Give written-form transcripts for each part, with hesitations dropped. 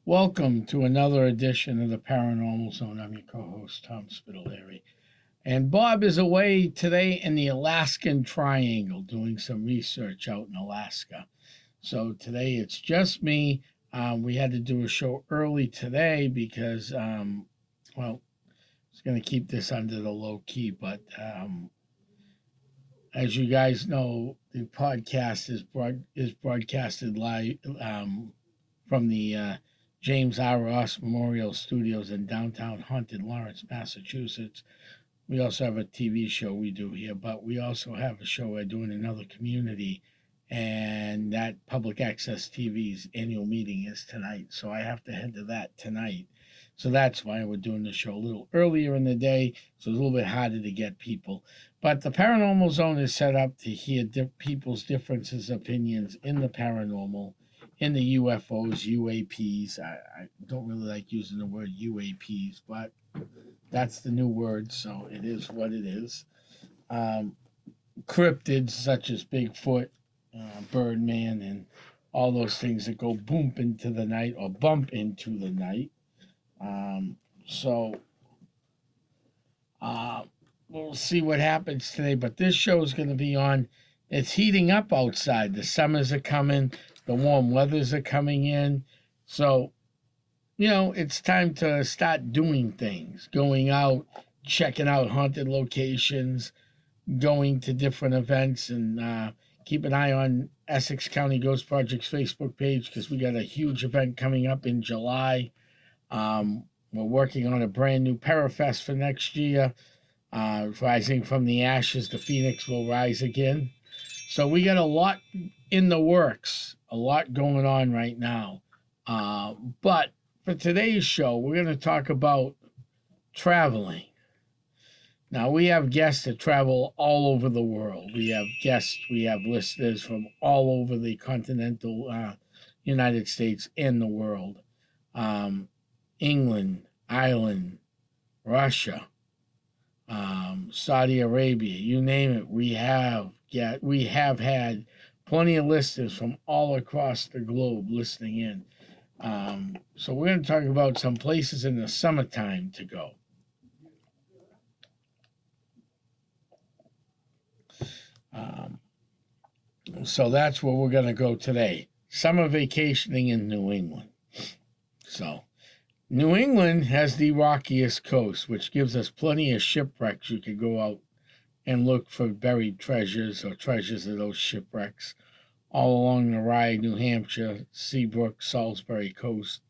Welcome to another edition of the Paranormal Zone. I'm your co-host, Tom Spitalere. And Bob is away today in the Alaskan Triangle doing some research out in Alaska. So today it's just me. We had to do a show early today because, I was going to keep this under the low key, but as you guys know, the podcast is broadcasted live from the James R. Ross Memorial Studios in downtown haunted Lawrence, Massachusetts. We also have a TV show we do here, but we also have a show I do in another community, and that public access TV's annual meeting is tonight, so I have to head to that tonight. So that's why we're doing the show a little earlier in the day, so it's a little bit harder to get people. But the Paranormal Zone is set up to hear people's differences, opinions in the paranormal, in the UFOs, UAPs. I don't really like using the word UAPs, but that's the new word, so it is what it is. Cryptids such as Bigfoot, Birdman, and all those things that go boom into the night or bump into the night. We'll see what happens today, but this show is going to be on. It's heating up outside. The summers are coming. The warm weathers are coming in. So, it's time to start doing things, going out, checking out haunted locations, going to different events, and keep an eye on Essex County Ghost Project's Facebook page because we got a huge event coming up in July. We're working on a brand new Parafest for next year. Rising from the ashes, the phoenix will rise again. So we got a lot in the works, a lot going on right now. But for today's show, we're going to talk about traveling. Now, we have guests that travel all over the world. We have listeners from all over the continental United States and the world. England, Ireland, Russia, Saudi Arabia, you name it. We have had plenty of listeners from all across the globe listening in. So we're going to talk about some places in the summertime to go. So that's where we're going to go today. Summer vacationing in New England. So New England has the rockiest coast, which gives us plenty of shipwrecks. You could go out and look for buried treasures or treasures of those shipwrecks all along the Rye, New Hampshire, Seabrook, Salisbury coast,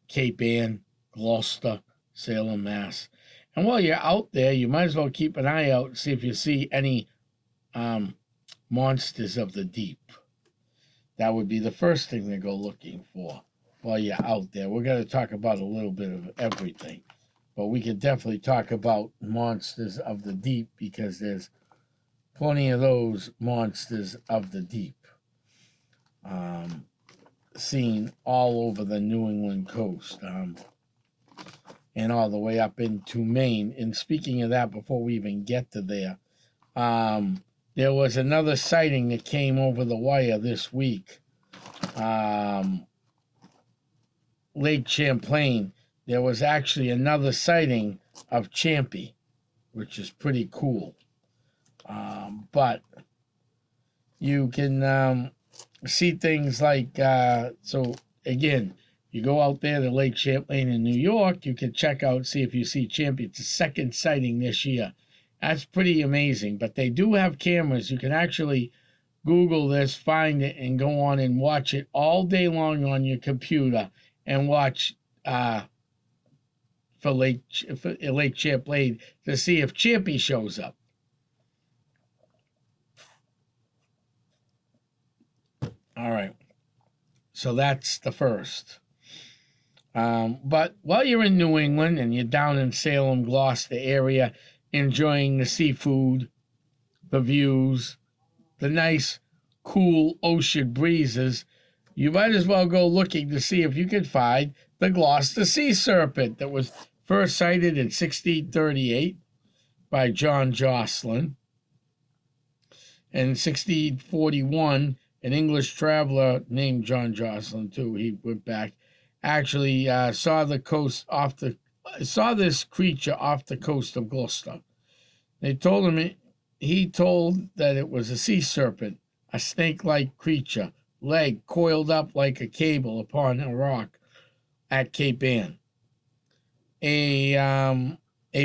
Cape Ann, Gloucester, Salem, Mass. And while you're out there, you might as well keep an eye out and see if you see any monsters of the deep. That would be the first thing to go looking for while you're out there. We're going to talk about a little bit of everything, but we could definitely talk about monsters of the deep because there's plenty of those monsters of the deep seen all over the New England coast and all the way up into Maine. And speaking of that, before we even get to there was another sighting that came over the wire this week. Lake Champlain, there was actually another sighting of Champy, which is pretty cool. But you can see things like, so again, you go out there to Lake Champlain in New York, you can check out, see if you see Champy. It's the second sighting this year. That's pretty amazing. But they do have cameras. You can actually Google this, find it, and go on and watch it all day long on your computer and watch for Lake Champlain to see if Champy shows up. All right. So that's the first. But while you're in New England and you're down in Salem, Gloucester area, enjoying the seafood, the views, the nice, cool ocean breezes, you might as well go looking to see if you can find the Gloucester sea serpent that was first sighted in 1638 by John Jocelyn. In 1641, an English traveler named John Jocelyn, too, he went back, actually saw this creature off the coast of Gloucester. They told him he told that it was a sea serpent, a snake-like creature, leg coiled up like a cable upon a rock at Cape Ann. A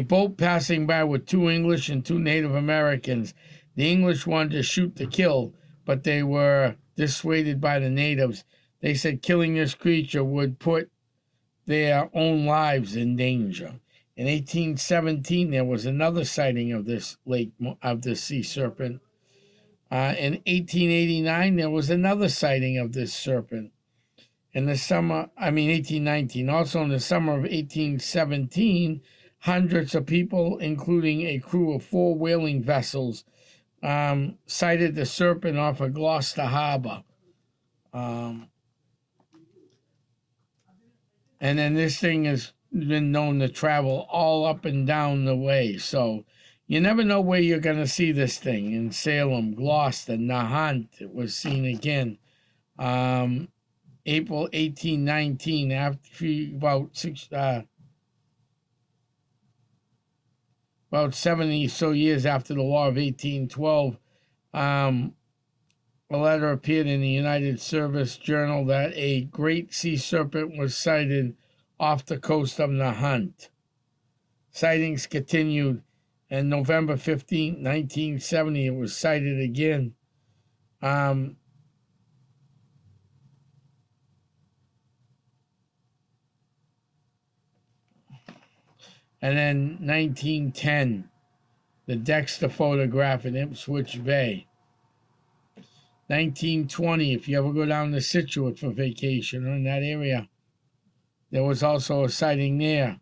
boat passing by with 2 English and 2 Native Americans. The English wanted to shoot to kill, but they were dissuaded by the natives. They said killing this creature would put their own lives in danger. In 1817, there was another sighting of this sea serpent. In 1889, there was another sighting of this serpent. In the summer, 1819, also in the summer of 1817, hundreds of people, including a crew of 4 whaling vessels, sighted the serpent off of Gloucester Harbor. And then this thing has been known to travel all up and down the way. So you never know where you're going to see this thing. In Salem, Gloucester, Nahant, it was seen again. April 1819, after about 70 so years after the War of 1812, a letter appeared in the United Service Journal that a great sea serpent was sighted off the coast of Nahant. Sightings continued, and November 15, 1970, it was sighted again. And then 1910, the Dexter photograph in Ipswich Bay. 1920, if you ever go down to Scituate for vacation or in that area, there was also a sighting there.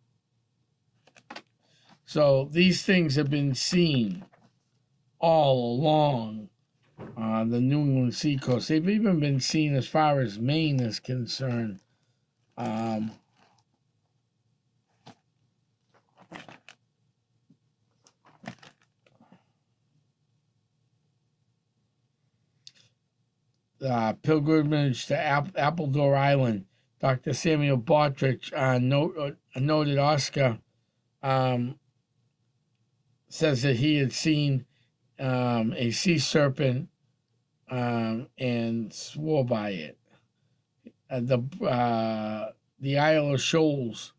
So these things have been seen all along the New England seacoast. They've even been seen as far as Maine is concerned. Pilgrimage to Appledore Island. Dr. Samuel Bartrich, a noted Oscar, says that he had seen a sea serpent and swore by it. The Isle of Shoals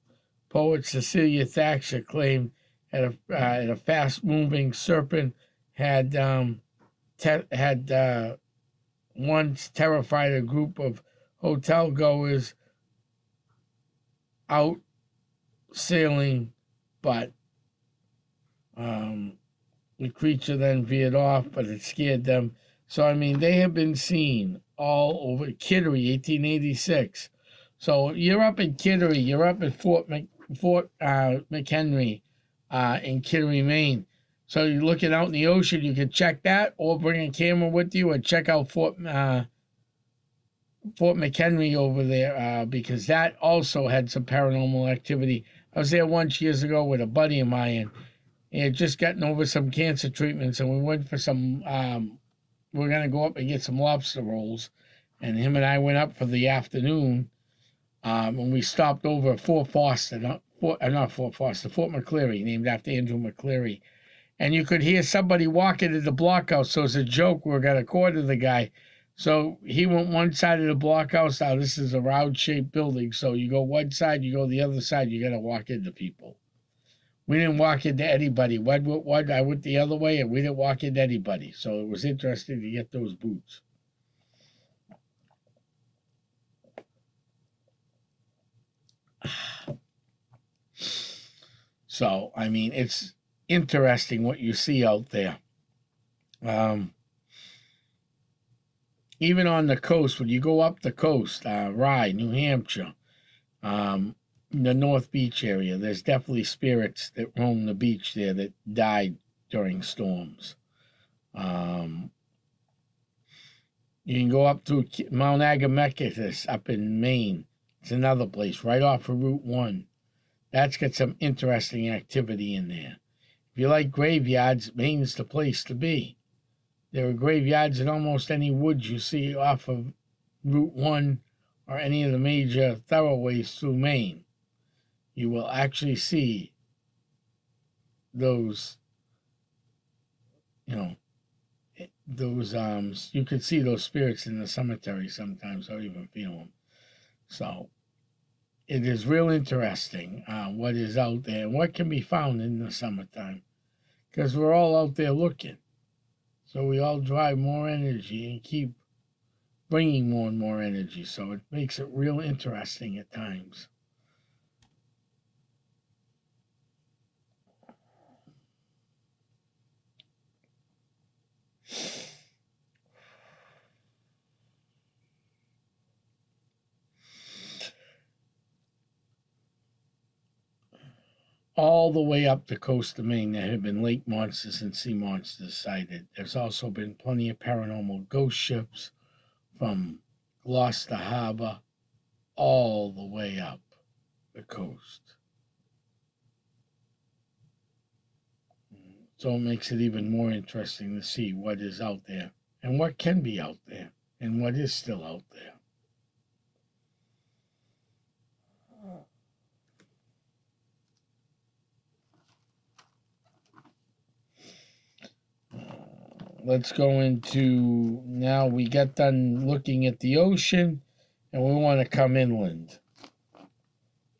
poet Cecilia Thaxter claimed that a fast-moving serpent had once terrified a group of hotel goers out sailing, but the creature then veered off, but it scared them. So, they have been seen all over Kittery, 1886. So you're up in Kittery, you're up at Fort McHenry in Kittery, Maine. So you're looking out in the ocean, you can check that, or bring a camera with you and check out Fort McHenry over there, because that also had some paranormal activity. I was there once years ago with a buddy of mine, and he had just gotten over some cancer treatments, and we went for some, we're going to go up and get some lobster rolls, and him and I went up for the afternoon, and we stopped over at Fort McCleary, named after Andrew McCleary. And you could hear somebody walking at the blockhouse. So as a joke, we were going to corner the guy. So he went one side of the blockhouse. Now, this is a round-shaped building. So you go one side, you go the other side, you got to walk into people. We didn't walk into anybody. I went the other way, and we didn't walk into anybody. So it was interesting to get those boots. So, it's interesting what you see out there. Even on the coast, when you go up the coast, Rye, New Hampshire, the North Beach area, there's definitely spirits that roam the beach there that died during storms. You can go up to Mount Agamecatus up in Maine. It's another place right off of Route 1. That's got some interesting activity in there. If you like graveyards, Maine's the place to be. There are graveyards in almost any woods you see off of Route 1 or any of the major thoroughways through Maine, you will actually see those, you know, those you could see those spirits in the cemetery sometimes, or even feel them. So it is real interesting what is out there and what can be found in the summertime, because we're all out there looking. So we all drive more energy and keep bringing more and more energy. So it makes it real interesting at times. All the way up the coast of Maine, there have been lake monsters and sea monsters sighted. There's also been plenty of paranormal ghost ships from Gloucester Harbor all the way up the coast. So it makes it even more interesting to see what is out there and what can be out there and what is still out there. Let's go into, now we got done looking at the ocean and we want to come inland.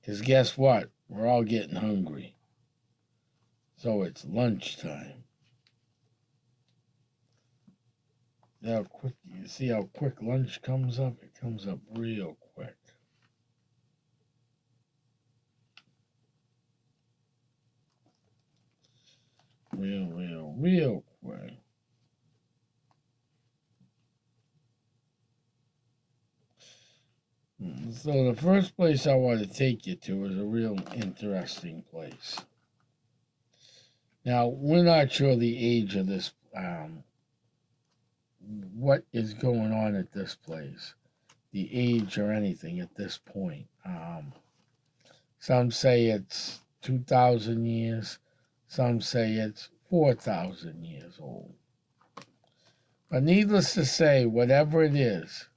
Because guess what? We're all getting hungry. So it's lunchtime. How quick, you see how quick lunch comes up? It comes up real quick. Real quick. So the first place I want to take you to is a real interesting place. Now, we're not sure the age of this, what is going on at this place, the age or anything at this point. Some say it's 2,000 years, some say it's 4,000 years old. But needless to say, whatever it is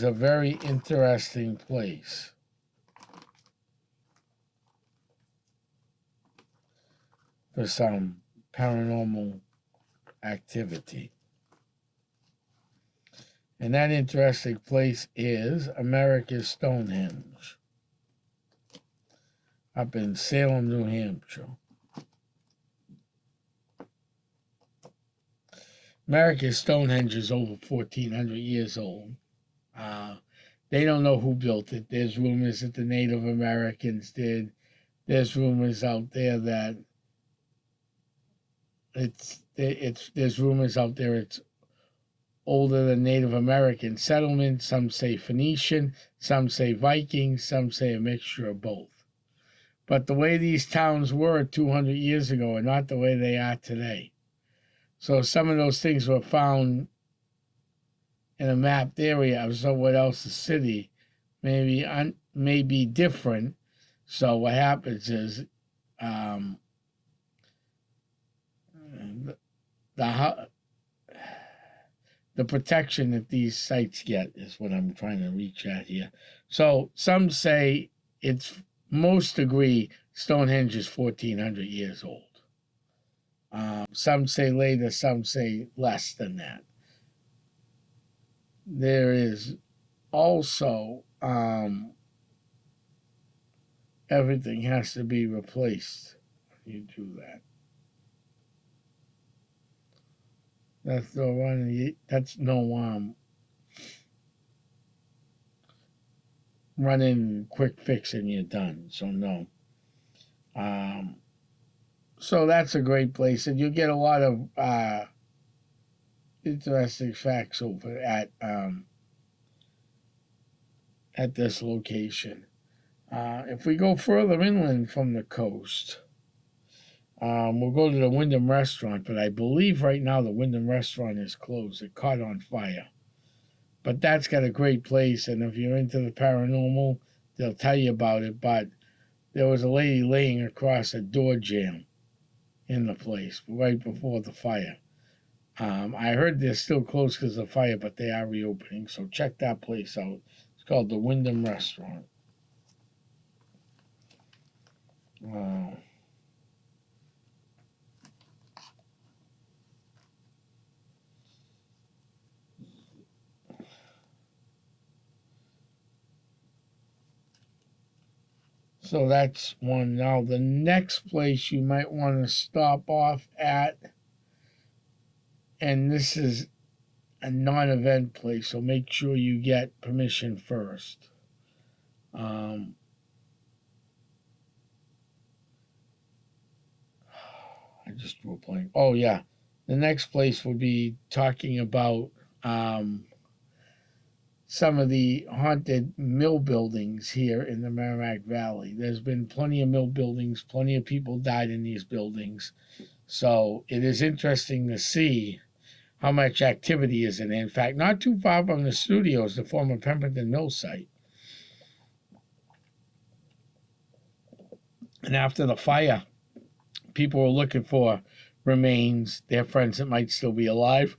a very interesting place. For some paranormal activity. And that interesting place is America's Stonehenge, up in Salem, New Hampshire. America's Stonehenge is over 1,400 years old. They don't know who built it. There's rumors that the Native Americans did. There's rumors out there that there's rumors out there it's older than Native American settlement. Some say Phoenician, some say Vikings, some say a mixture of both. But the way these towns were 200 years ago are not the way they are today. So some of those things were found in a mapped area of someone else's city, may be different. So what happens is the protection that these sites get is what I'm trying to reach at here. So some say most agree Stonehenge is 1,400 years old. Some say later, some say less than that. There is also everything has to be replaced when you do that. That's no running quick fix and you're done. So no. So that's a great place, and you get a lot of interesting facts over at this location. If we go further inland from the coast, we'll go to the Wyndham Restaurant, but I believe right now the Wyndham Restaurant is closed. It caught on fire. But that's got a great place, and if you're into the paranormal, they'll tell you about it. But there was a lady laying across a door jamb in the place right before the fire. I heard they're still closed because of fire, but they are reopening. So check that place out. It's called the Wyndham Restaurant. So that's one. Now, the next place you might want to stop off at, and this is a non-event place, so make sure you get permission first. I just drew a blank. Oh yeah, the next place will be talking about some of the haunted mill buildings here in the Merrimack Valley. There's been plenty of mill buildings, plenty of people died in these buildings, so it is interesting to see how much activity is in it. In fact, not too far from the studios, the former Pemberton Mill site. And after the fire, people were looking for remains, their friends that might still be alive.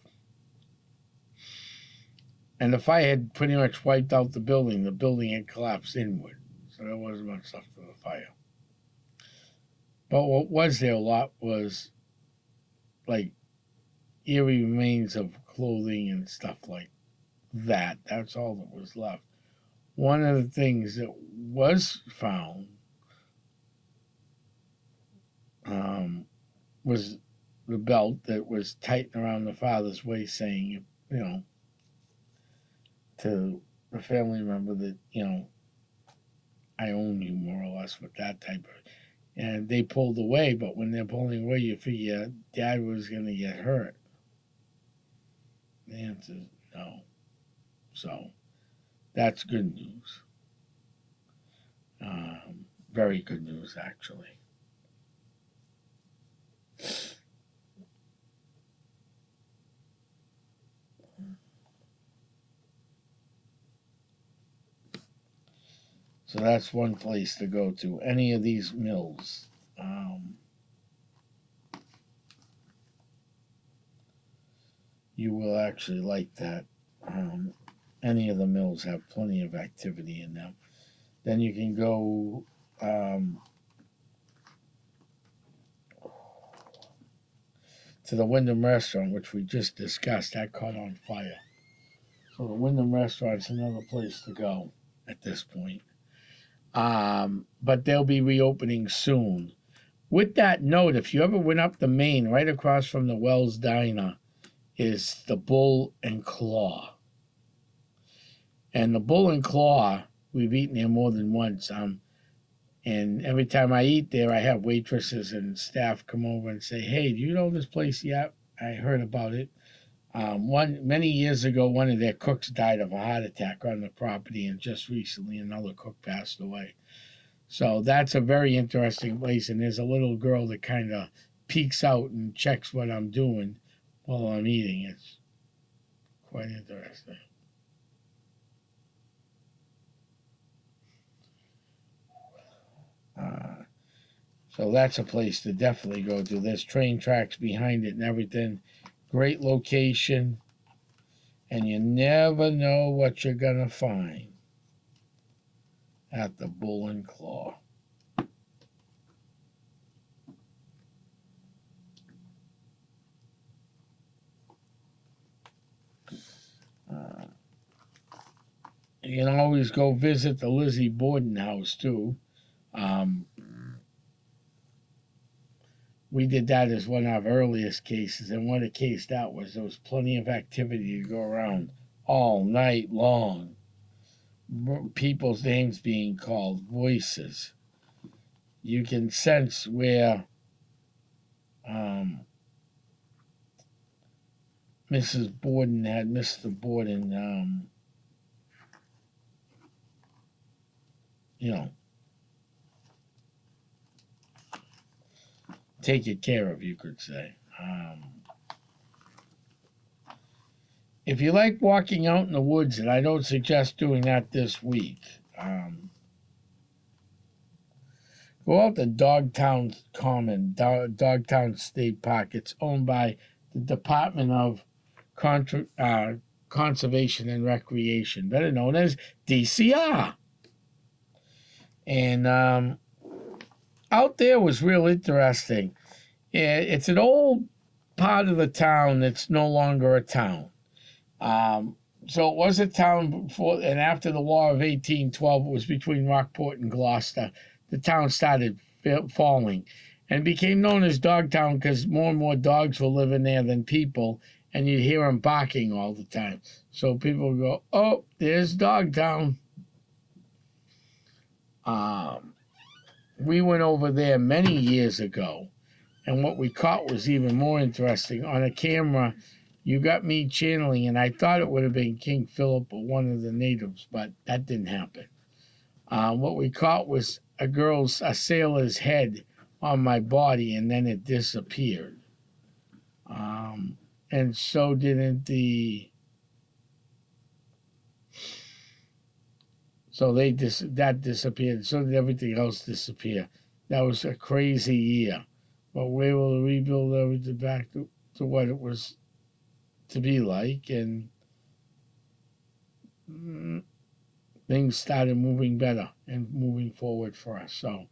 And the fire had pretty much wiped out the building. The building had collapsed inward. So there wasn't much left of the fire. But what was there a lot was like eerie remains of clothing and stuff like that. That's all that was left. One of the things that was found was the belt that was tightened around the father's waist, saying, to the family member that, I own you, more or less, with that type of. And they pulled away, but when they're pulling away, you figure Dad was going to get hurt. The answer is no. So that's good news. Very good news, actually. So that's one place to go to. Any of these mills. You will actually like that. Any of the mills have plenty of activity in them. Then you can go to the Wyndham Restaurant, which we just discussed. That caught on fire. So the Wyndham Restaurant's another place to go at this point. But they'll be reopening soon. With that note, if you ever went up the Main, right across from the Wells Diner is the Bull and Claw. And the Bull and Claw, we've eaten there more than once. And every time I eat there, I have waitresses and staff come over and say, "Hey, do you know this place yet? I heard about it." Many years ago, one of their cooks died of a heart attack on the property, and just recently another cook passed away. So that's a very interesting place, and there's a little girl that kind of peeks out and checks what I'm doing while I'm eating. It's quite interesting. So that's a place to definitely go to. There's train tracks behind it and everything. Great location. And you never know what you're going to find at the Bull and Claw. You can always go visit the Lizzie Borden house, too. We did that as one of our earliest cases, and what a case that was. There was plenty of activity to go around all night long. People's names being called, voices. You can sense where Mrs. Borden had Mr. Borden, taken care of, you could say. If you like walking out in the woods, and I don't suggest doing that this week, go out to Dogtown Common, Dogtown State Park. It's owned by the Department of Conservation and Recreation, better known as DCR. And out there was real interesting. It's an old part of the town that's no longer a town. So it was a town before and after the War of 1812. It was between Rockport and Gloucester. The town started falling and became known as Dogtown because more and more dogs were living there than people, and you'd hear them barking all the time. So people would go, "Oh, there's Dogtown." We went over there many years ago, and what we caught was even more interesting. On a camera, you got me channeling, and I thought it would have been King Philip or one of the natives, but that didn't happen. What we caught was a sailor's head on my body, and then it disappeared. And so didn't that disappeared. So did everything else disappear. That was a crazy year, but we were able to rebuild everything back to what it was to be like, and things started moving better and moving forward for us. So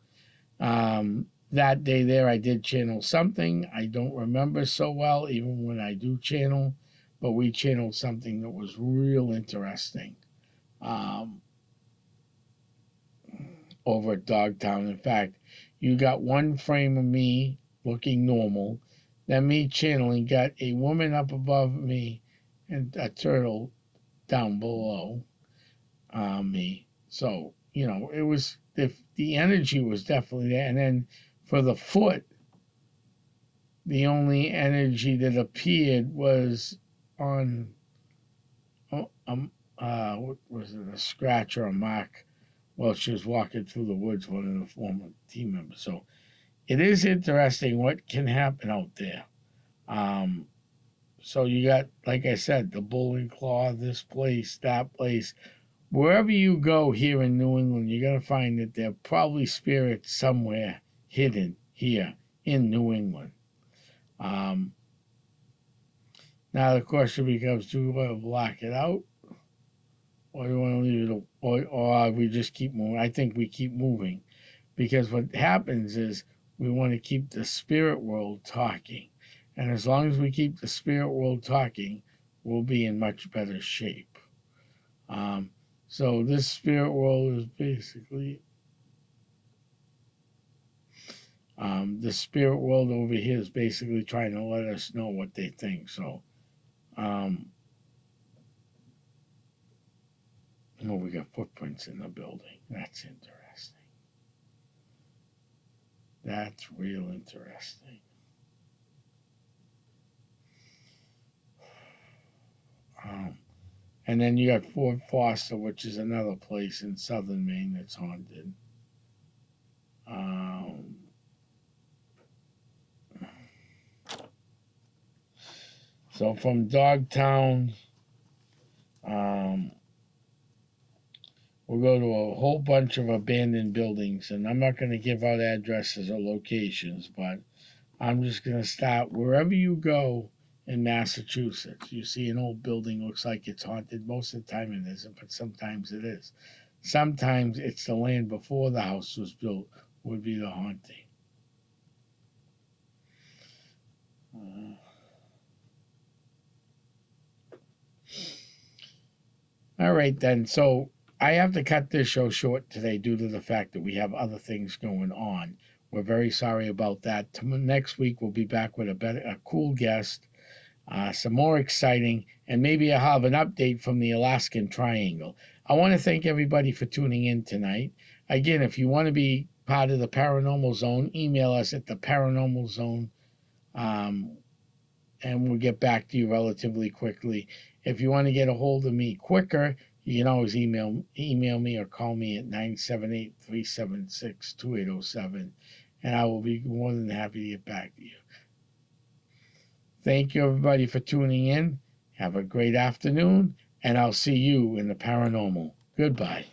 that day there, I did channel something. I don't remember so well, even when I do channel, but we channeled something that was real interesting over at Dogtown. In fact, you got one frame of me looking normal, then me channeling got a woman up above me and a turtle down below me. So, it was, the energy was definitely there. And then for the foot, the only energy that appeared was on, what was it, a scratch or a mark while she was walking through the woods, one of the former team members. So it is interesting what can happen out there. So you got, like I said, the Bull and Claw, this place, that place. Wherever you go here in New England, you're going to find that there are probably spirits somewhere hidden here in New England. Now the question becomes, do we want to block it out? Or do we want to leave it, or we just keep moving? I think we keep moving, because what happens is we want to keep the spirit world talking. And as long as we keep the spirit world talking, we'll be in much better shape. So this spirit world is basically, the spirit world over here is basically trying to let us know what they think. So, we got footprints in the building. That's interesting. That's real interesting. And then you got Fort Foster, which is another place in southern Maine that's haunted. So from Dogtown, we'll go to a whole bunch of abandoned buildings, and I'm not going to give out addresses or locations, but I'm just going to start wherever you go in Massachusetts. You see an old building, looks like it's haunted. Most of the time it isn't, but sometimes it is. Sometimes it's the land before the house was built would be the haunting. All right, then. So I have to cut this show short today due to the fact that we have other things going on. We're very sorry about that. Next week, we'll be back with a cool guest, some more exciting, and maybe I'll have an update from the Alaskan Triangle. I want to thank everybody for tuning in tonight. Again, if you want to be part of the Paranormal Zone, email us at the Paranormal Zone, and we'll get back to you relatively quickly. If you want to get a hold of me quicker, you can always email me or call me at 978-376-2807, and I will be more than happy to get back to you. Thank you, everybody, for tuning in. Have a great afternoon, and I'll see you in the paranormal. Goodbye.